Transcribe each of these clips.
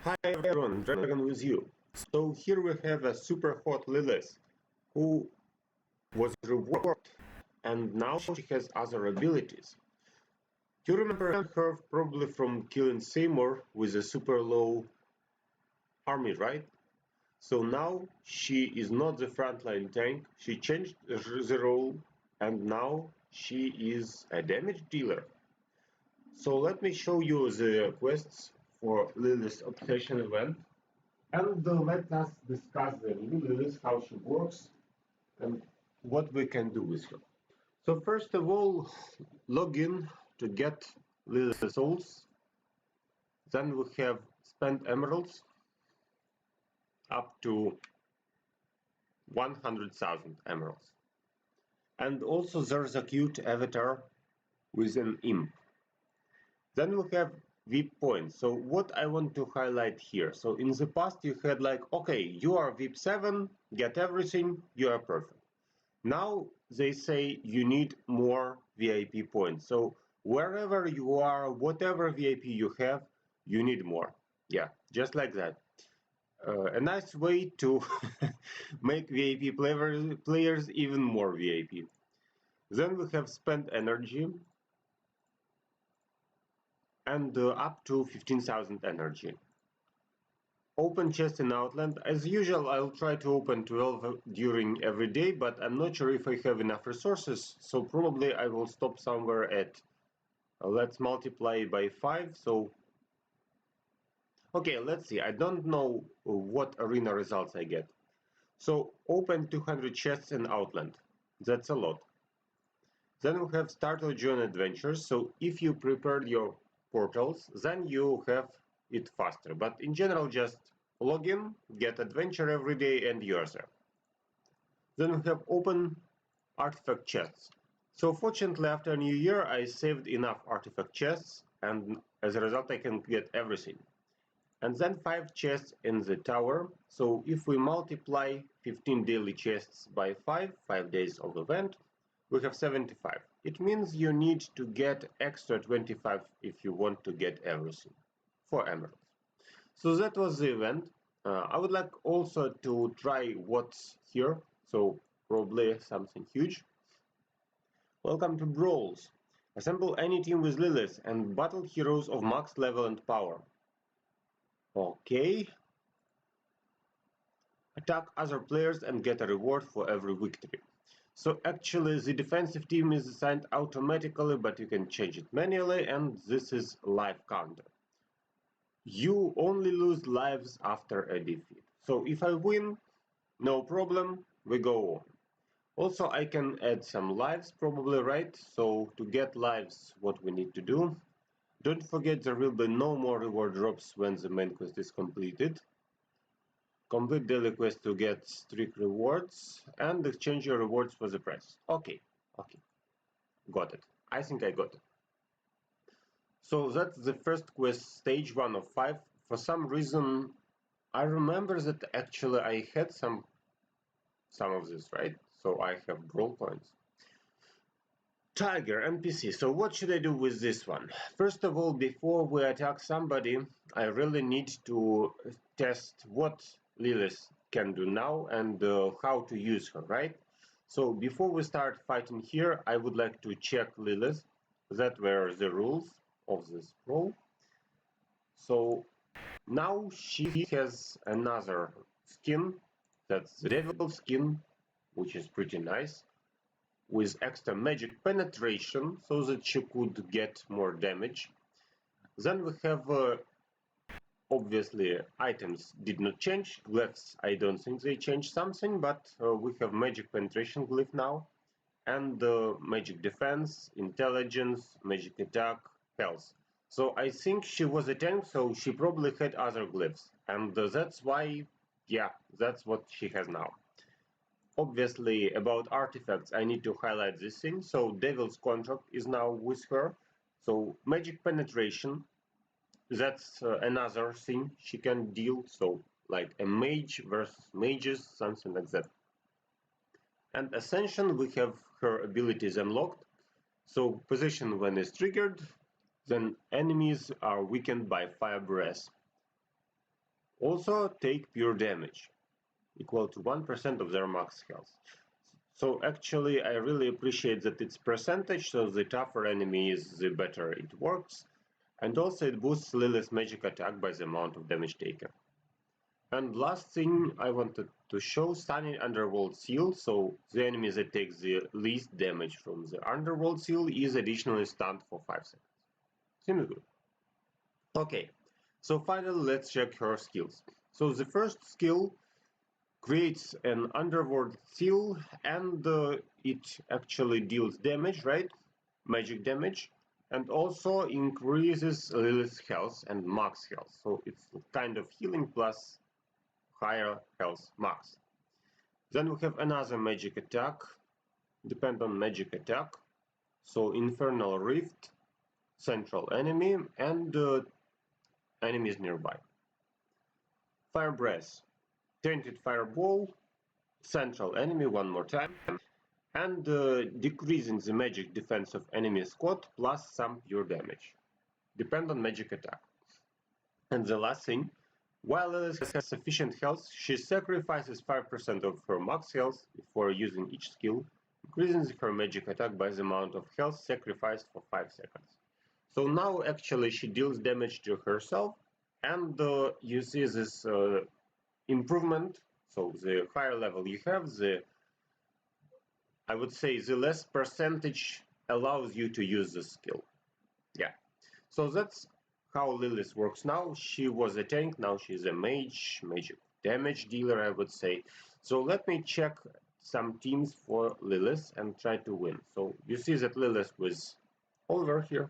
Hi everyone, Dragon with you. So here we have a super hot Lilith who was reworked and now she has other abilities. You remember her probably from killing Seymour with a super low army, right? So now she is not the frontline tank, she changed the role and now she is a damage dealer. So let me show you the quests for Lilith's Obsession event. And let us discuss the new Lilith, how she works, and what we can do with her. So first of all, log in to get Lilith souls. Then we have spend emeralds up to 100,000 emeralds. And also there's a cute avatar with an imp. Then we have VIP points. So what I want to highlight here. So in the past you had like, okay, you are VIP 7, get everything, you are perfect. Now they say you need more VIP points. So wherever you are, whatever VIP you have, you need more. Yeah, just like that. A nice way to make VIP players even more VIP. Then we have spent energy and up to 15,000 energy. Open chest in Outland. As usual, I'll try to open 12 during every day, but I'm not sure if I have enough resources, so probably I will stop somewhere at, let's multiply by 5, so... Okay, let's see, I don't know what arena results I get. So, open 200 chests in Outland. That's a lot. Then we have start or join adventures, so if you prepared your portals, then you have it faster, but in general just log in, get adventure every day and you are there. Then we have open artifact chests. So fortunately after New Year I saved enough artifact chests and as a result I can get everything. And then 5 chests in the tower, so if we multiply 15 daily chests by 5 days of event, we have 75. It means you need to get extra 25 if you want to get everything for emeralds. So that was the event. I would like also to try what's here, so probably something huge. Welcome to Brawls. Assemble any team with Lilith and battle heroes of max level and power. Okay. Attack other players and get a reward for every victory. So actually the defensive team is assigned automatically, but you can change it manually, and this is life counter. You only lose lives after a defeat. So if I win, no problem, we go on. Also I can add some lives probably, right? So to get lives, what we need to do. Don't forget there will be no more reward drops when the main quest is completed. Complete daily quest to get strict rewards and exchange your rewards for the price. Okay, got it. I think I got it. So that's the first quest, stage 1 of 5. For some reason, I remember that actually I had some of this, right? So I have Brawl points. Tiger NPC. So what should I do with this one? First of all, before we attack somebody, I really need to test what Lilith can do now and how to use her, right? So before we start fighting here, I would like to check Lilith. That were the rules of this role. So now she has another skin, that's the devil skin, which is pretty nice, with extra magic penetration so that she could get more damage. Then we have obviously items did not change, glyphs I don't think they changed something, but we have magic penetration glyph now, and magic defense, intelligence, magic attack, health. So I think she was a tank, so she probably had other glyphs, and that's why, yeah, that's what she has now. Obviously, about artifacts, I need to highlight this thing. So Devil's Contract is now with her. So magic penetration, that's another thing she can deal. So like a mage versus mages, something like that. And Ascension, we have her abilities unlocked. So position when it's triggered, then enemies are weakened by fire breath. Also take pure damage, equal to 1% of their max health. So actually I really appreciate that it's percentage, so the tougher enemy is, the better it works. And also it boosts Lilith's magic attack by the amount of damage taken. And last thing I wanted to show, stunning underworld seal, so the enemy that takes the least damage from the underworld seal is additionally stunned for 5 seconds. Seems good. Okay, so finally let's check her skills. So the first skill creates an underworld seal and it actually deals damage, right? Magic damage, and also increases Lilith's health and max health. So it's kind of healing plus higher health max. Then we have another magic attack, depend on magic attack. So Infernal Rift, central enemy, and enemies nearby. Fire Breath, Tainted Fireball, central enemy one more time, and decreasing the magic defense of enemy squad plus some pure damage. Depend on magic attack. And the last thing, while Lilith has sufficient health, she sacrifices 5% of her max health before using each skill, increasing her magic attack by the amount of health sacrificed for 5 seconds. So now actually she deals damage to herself, and you see this improvement. So the higher level you have, I would say the less percentage allows you to use the skill. Yeah, so that's how Lilith works now. She was a tank, now she's a mage, magic damage dealer, I would say. So let me check some teams for Lilith and try to win. So you see that Lilith was over here,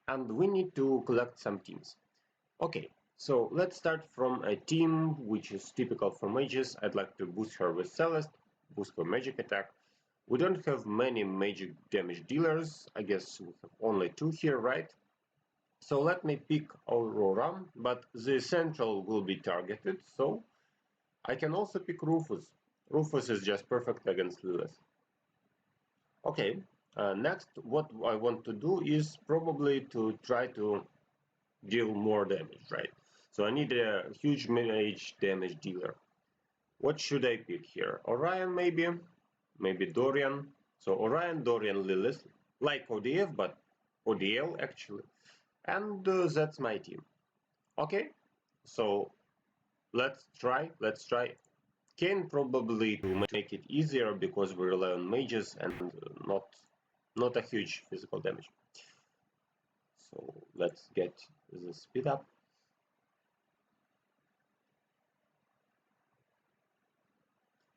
and we need to collect some teams. Okay, so let's start from a team which is typical for mages. I'd like to boost her with Celeste, boost her magic attack. We don't have many magic damage dealers. I guess we have only 2 here, right? So let me pick Aurora, but the central will be targeted, so I can also pick Rufus. Rufus is just perfect against Lilith. Okay, next what I want to do is probably to try to deal more damage, right? So I need a huge mage damage dealer. What should I pick here? Orion maybe? Maybe Dorian? So Orion, Dorian, Lilith, like ODF, but ODL actually. And that's my team. Okay, so let's try. Can probably to make it easier because we rely on mages and not a huge physical damage. So let's get the speed up.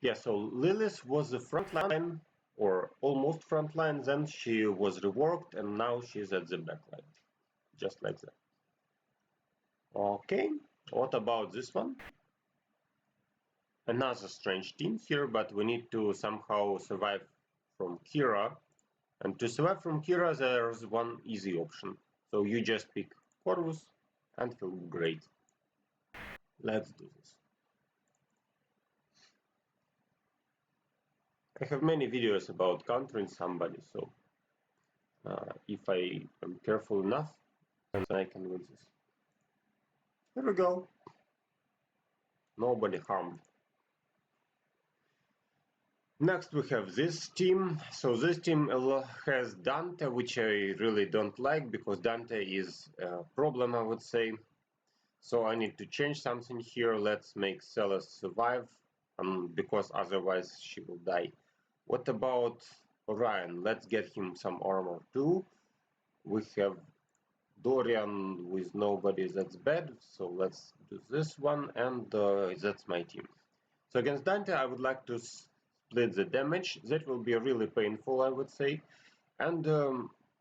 Yeah, so Lilith was the front line, or almost front line, then she was reworked, and now she's at the back line, just like that. Okay, what about this one? Another strange team here, but we need to somehow survive from Kira. And to survive from Kira, there's one easy option. So you just pick Corvus, and he'll be great. Let's do this. I have many videos about countering somebody, so if I am careful enough, then I can win this. Here we go. Nobody harmed. Next we have this team. So this team has Dante, which I really don't like because Dante is a problem, I would say. So I need to change something here. Let's make Celeste survive, because otherwise she will die. What about Orion? Let's get him some armor too. We have Dorian with nobody, that's bad. So let's do this one, and that's my team. So against Dante, I would like to split the damage. That will be really painful, I would say. And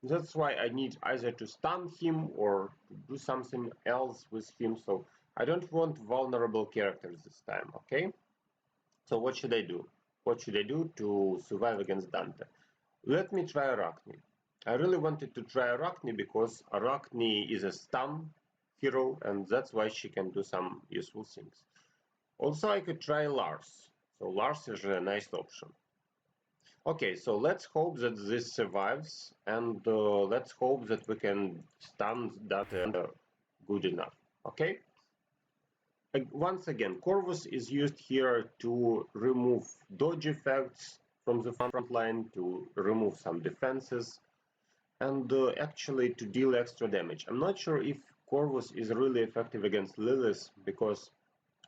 that's why I need either to stun him or to do something else with him. So I don't want vulnerable characters this time, okay? So what should I do? What should I do to survive against Dante? Let me try Arachne. I really wanted to try Arachne because Arachne is a stun hero and that's why she can do some useful things. Also, I could try Lars. So Lars is a nice option. Okay, so let's hope that this survives and let's hope that we can stun Dante good enough. Okay? Once again, Corvus is used here to remove dodge effects from the front line, to remove some defenses, and actually to deal extra damage. I'm not sure if Corvus is really effective against Lilith, because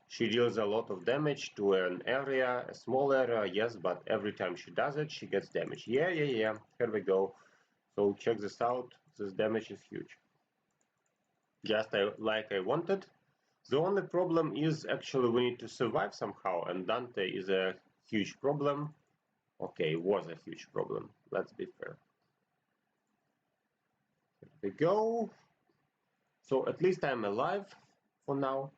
she deals a lot of damage to an area, a small area, yes, but every time she does it, she gets damage. Yeah, here we go. So check this out, this damage is huge. Just like I wanted. The only problem is actually we need to survive somehow, and Dante is a huge problem. Okay, was a huge problem, let's be fair. Here we go. So at least I'm alive for now.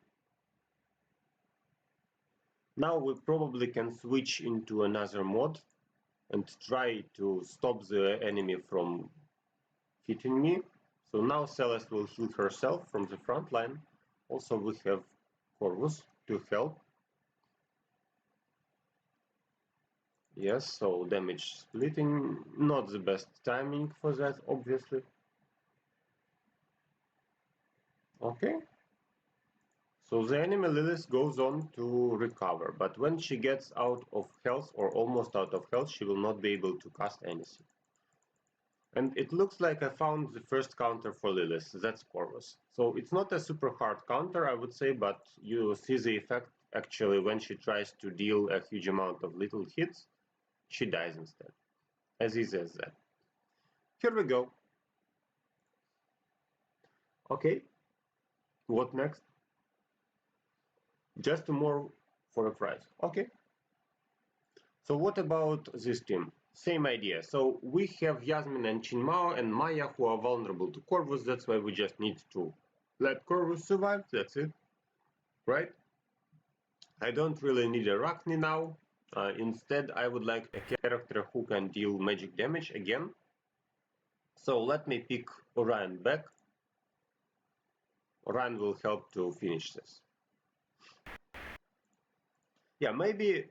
Now we probably can switch into another mod and try to stop the enemy from hitting me. So now Celeste will heal herself from the front line. Also we have Corvus to help. Yes, so damage splitting, not the best timing for that, obviously. Okay. So the enemy Lilith goes on to recover, but when she gets out of health or almost out of health, she will not be able to cast anything. And it looks like I found the first counter for Lilith, that's Corvus. So it's not a super hard counter, I would say, but you see the effect actually when she tries to deal a huge amount of little hits, she dies instead. As easy as that. Here we go. Okay, what next? Just more for a prize. Okay. So what about this team? Same idea. So we have Yasmine and Chinmao and Maya who are vulnerable to Corvus. That's why we just need to let Corvus survive. That's it. Right? I don't really need Arachne now. Instead, I would like a character who can deal magic damage again. So let me pick Orion back. Orion will help to finish this. Yeah, maybe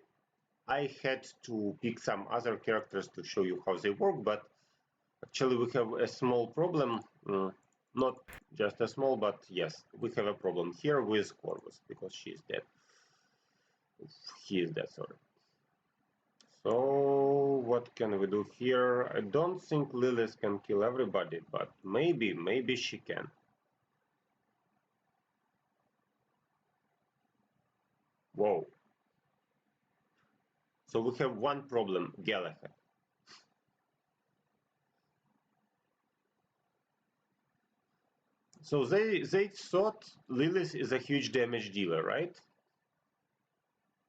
I had to pick some other characters to show you how they work, but actually we have a small problem. Not just a small, but yes, we have a problem here with Corvus because she is dead. He is dead, sorry. So what can we do here? I don't think Lilith can kill everybody, but maybe she can. Whoa. So we have one problem, Galahad. So they thought Lilith is a huge damage dealer, right?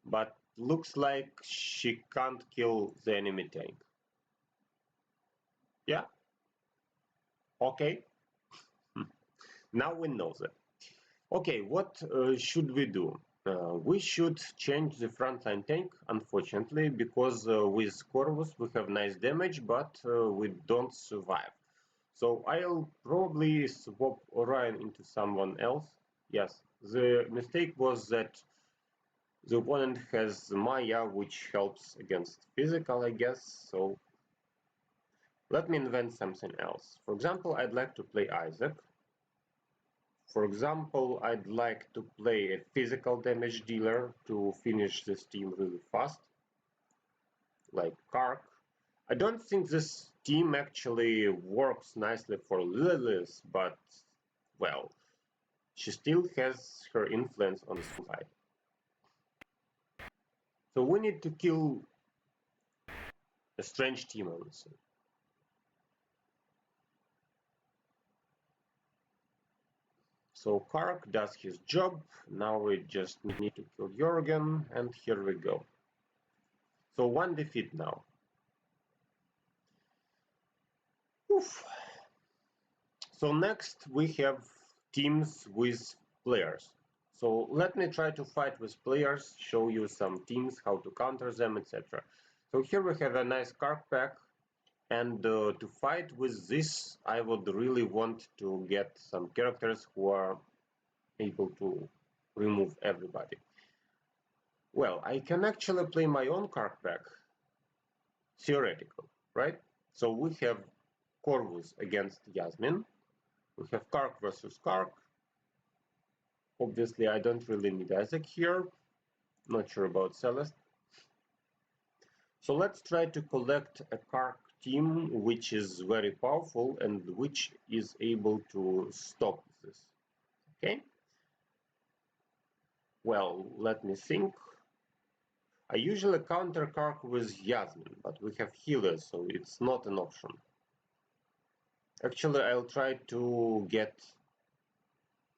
But looks like she can't kill the enemy tank. Yeah? Okay. Now we know that. Okay, what should we do? We should change the frontline tank, unfortunately, because with Corvus we have nice damage, but we don't survive. So I'll probably swap Orion into someone else. Yes, the mistake was that the opponent has Maya, which helps against physical, I guess, so let me invent something else. For example, I'd like to play Isaac. For example, I'd like to play a physical damage dealer to finish this team really fast, like Kark. I don't think this team actually works nicely for Lilith, but, well, she still has her influence on the side. So we need to kill a strange team, I would say. So Kark does his job. Now we just need to kill Jorgen, and here we go. So one defeat now. Oof. So next we have teams with players. So let me try to fight with players, show you some teams, how to counter them, etc. So here we have a nice Kark pack, and to fight with this, I would really want to get some characters who are able to remove everybody. Well, I can actually play my own Kark pack, theoretical, right? So we have Corvus against Yasmine, we have Kark versus Kark, Obviously, I don't really need Isaac here. Not sure about Celeste. So let's try to collect a Kark team which is very powerful and which is able to stop this. Okay? Well, let me think. I usually counter Kark with Yasmine, but we have healers, so it's not an option. Actually, I'll try to get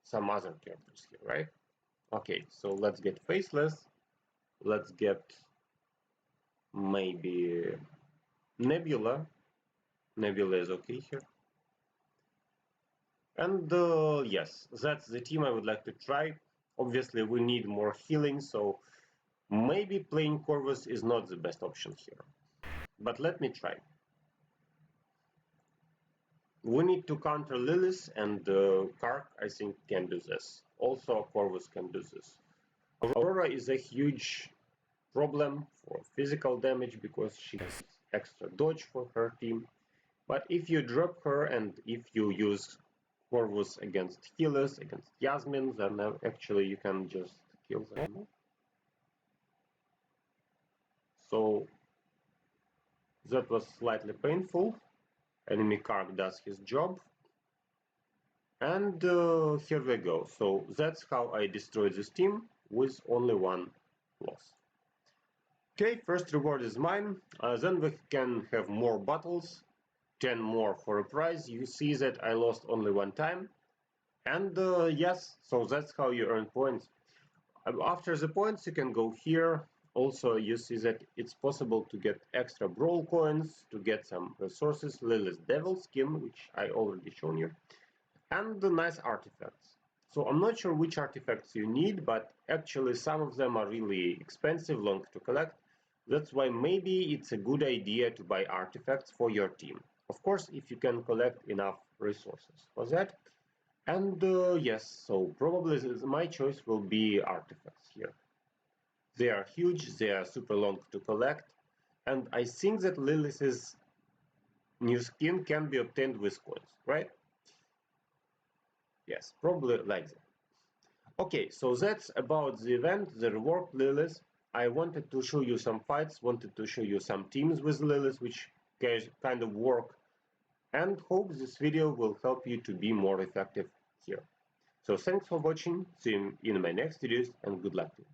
some other characters here, right? Okay, so let's get Faceless. Let's get maybe Nebula. Nebula is okay here. And yes, that's the team I would like to try. Obviously, we need more healing, so maybe playing Corvus is not the best option here. But let me try. We need to counter Lilith, and Kark, I think, can do this. Also, Corvus can do this. Aurora is a huge problem for physical damage because she has extra dodge for her team. But if you drop her and if you use Corvus against healers, against Yasmine, then actually you can just kill them. So that was slightly painful. Enemy Kark does his job. And here we go. So that's how I destroyed this team with only one loss. Okay, first reward is mine. Then we can have more battles. 10 more for a prize. You see that I lost only one time. And yes, so that's how you earn points. After the points, you can go here. Also, you see that it's possible to get extra Brawl coins, to get some resources, Lilith Devil skin, which I already shown you, and the nice artifacts. So I'm not sure which artifacts you need, but actually some of them are really expensive, long to collect. That's why maybe it's a good idea to buy artifacts for your team. Of course, if you can collect enough resources for that. And yes, so probably my choice will be artifacts here. They are huge, they are super long to collect, and I think that Lilith's new skin can be obtained with coins, right? Yes, probably like that. Okay, so that's about the event, the reworked Lilith. I wanted to show you some fights, wanted to show you some teams with Lilith, which kind of work, and hope this video will help you to be more effective here. So thanks for watching, see you in my next videos, and good luck to you.